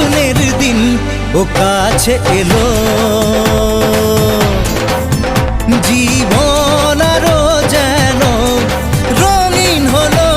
স্বপ্নের দিন ও কাছে এলো, জীবন আরো যেন রঙিন হলো।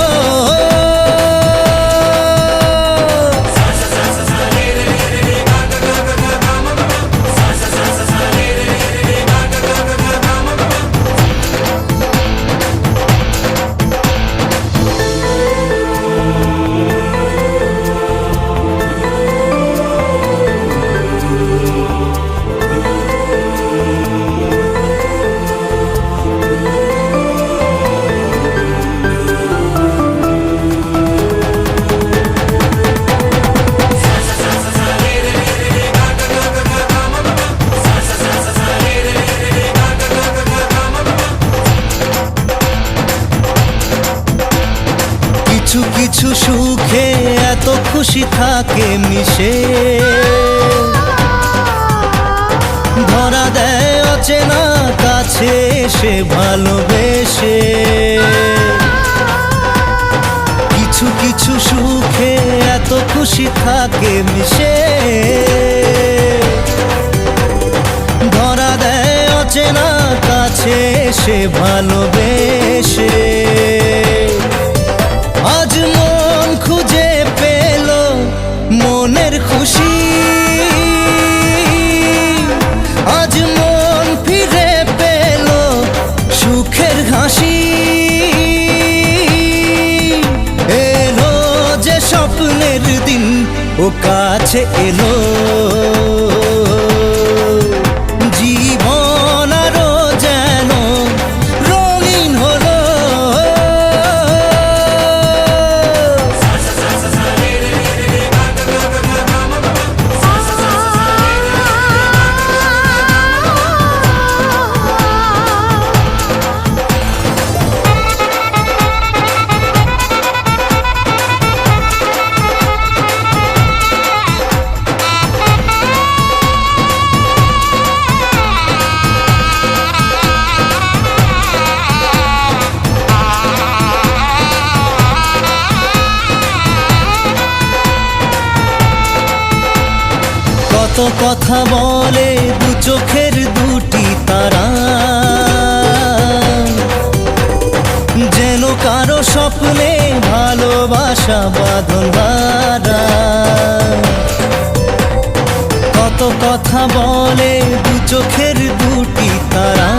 কিছু কিছু সুখে এত খুশি থাকে মিশে, ধরা দেয় অচেনা কাছে এসে ভালোবেসে। কিছু কিছু সুখে এত খুশি থাকে মিশে, ধরা দেয় অচেনা কাছে এসে ভালোবেসে। আজ মন খুঁজে পেল মনের খুশি, আজ মন ফিরে পেল সুখের হাসি। এলো যে স্বপ্নের দিন ও কাছে এলো, জীবন আরো যেন রঙিন হলো। কত কথা বলে দু চোখের দুটি তারা, যেন কারো স্বপ্নে ভালোবাসা বাঁধন ধরা। কত কথা বলে দু চোখের দুটি তারা,